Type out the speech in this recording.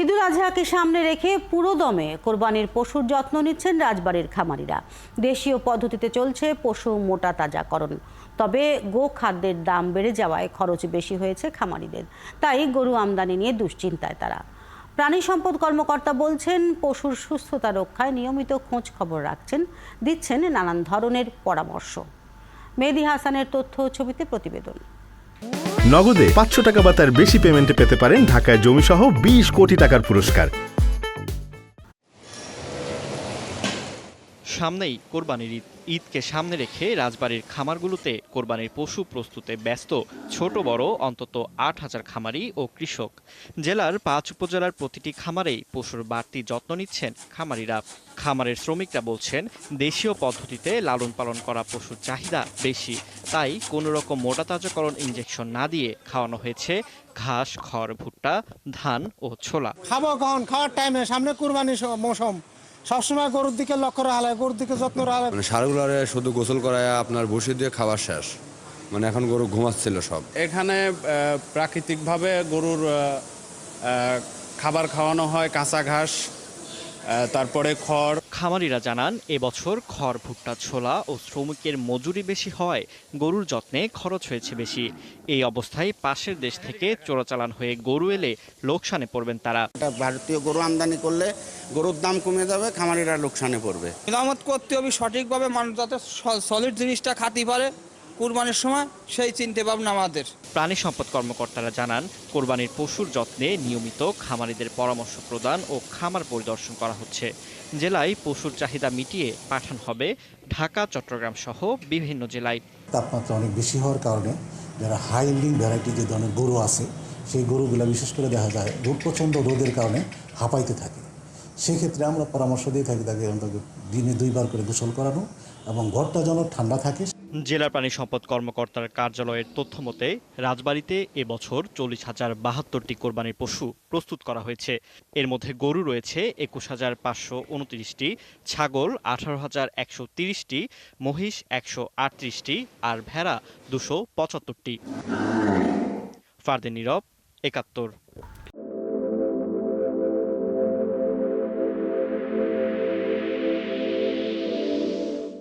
ঈদুল আজহাকে সামনে রেখে পুরোদমে কোরবানির পশুর যত্ন নিচ্ছেন রাজবাড়ির খামারিরা। দেশীয় পদ্ধতিতে চলছে পশু মোটা তাজাকরণ। তবে গো খাদ্যের দাম বেড়ে যাওয়ায় খরচ বেশি হয়েছে খামারিদের, তাই গরু আমদানি নিয়ে দুশ্চিন্তায় তারা। প্রাণী সম্পদ কর্মকর্তা বলছেন, পশুর সুস্থতা রক্ষায় নিয়মিত খোঁজ খবর রাখছেন, দিচ্ছেন নানান ধরনের পরামর্শ। মেহেদী হাসানের তথ্য ছবিতে প্রতিবেদন। নগদে 500 টাকা বা তার বেশি পেমেন্টে পেতে পারেন ঢাকায় জমিসহ 20 কোটি টাকার পুরস্কার। সামনেই কোরবানির ঈদ। ঈদকে সামনে রেখে রাজবাড়ির খামারগুলোতে কোরবানির পশু প্রস্তুতে ব্যস্ত ছোট বড় অন্তত 8,000 খামারি ও কৃষক। জেলার 5 উপজেলার প্রতিটি খামারেই পশুর বাড়তি যত্ন নিচ্ছেন খামারিরা। খামারের শ্রমিকরা বলছেন, দেশীয় পদ্ধতিতে লালন পালন করা পশুর চাহিদা বেশি, তাই কোনো রকম মোটা তাজাকরণ ইনজেকশন না দিয়ে খাওয়ানো হয়েছে ঘাস, খড়, ভুট্টা, ধান ও ছোলা। খাবো কখন? খাওয়ার টাইমে, সামনে কুরবানি মৌসুম, সবসময় গরুর দিকে লক্ষ্য রাখা হয়, গরুর দিকে যত্ন রাখা হয়। ষাঁড়গুলোরে শুধু গোসল করায় আপনার বসি দিয়ে খাবার শেষ, এখন গরু ঘুমাচ্ছিল সব। এখানে প্রাকৃতিকভাবে গরুর খাবার খাওয়ানো হয়, কাঁচা ঘাস, তারপরে খড়। খামারিরা জানান, এবছর খড়, ভুট্টা, ছোলা ও শ্রমিকের মজুরি বেশি হওয়ায় গরুর যত্নে খরচ হয়েছে বেশি। এই অবস্থায় পাশের দেশ থেকে চোরাচালান হয়ে গরু এলে লোকসানে পড়বেন তারা। ভারতীয় গরু আমদানি করলে গরুর দাম কমে যাবে, খামারিরা লোকসানে পড়বে। নিরামত করতে হবে সঠিকভাবে, মানুষ যাতে সলিড জিনিসটা খাতে পারে কুরবানির সময়, সেই চিন্তা ভাবনা আমাদের। প্রাণী সম্পদ কর্মকর্তারা জানান, কোরবানির পশুর যত্নে নিয়মিত খামারিদের পরামর্শ প্রদান ও খামার পরিদর্শন করা হচ্ছে। জেলায় পশুর চাহিদা মিটিয়ে পাঠানো হবে ঢাকা, চট্টগ্রাম সহ বিভিন্ন জেলায়। তাপমাত্রা অনেক বেশি হওয়ার কারণে যারা হাই ইল্ডিং ভ্যারাইটি যে ধরনের গরু আছে, সেই গরুগুলো বিশেষ করে দেখা যায় প্রচণ্ড রোদের কারণে হাঁপাইতে থাকে। সেক্ষেত্রে আমরা পরামর্শ দিয়ে থাকি তাকে অন্তত দিনে 2 বার করে গোসল করানো এবং ঘরটা যেন ঠান্ডা থাকে। জেলার প্রাণী সম্পদ কর্মকর্তার কার্যালয়ের তথ্য মতে, রাজবাড়িতে এবছর 40,072টি কোরবানির পশু প্রস্তুত করা হয়েছে। এর মধ্যে গরু রয়েছে 21,529টি, ছাগল 18,130টি, মহিষ 138টি আর ভেড়া 275টি। ফারদিন নীরব, 71।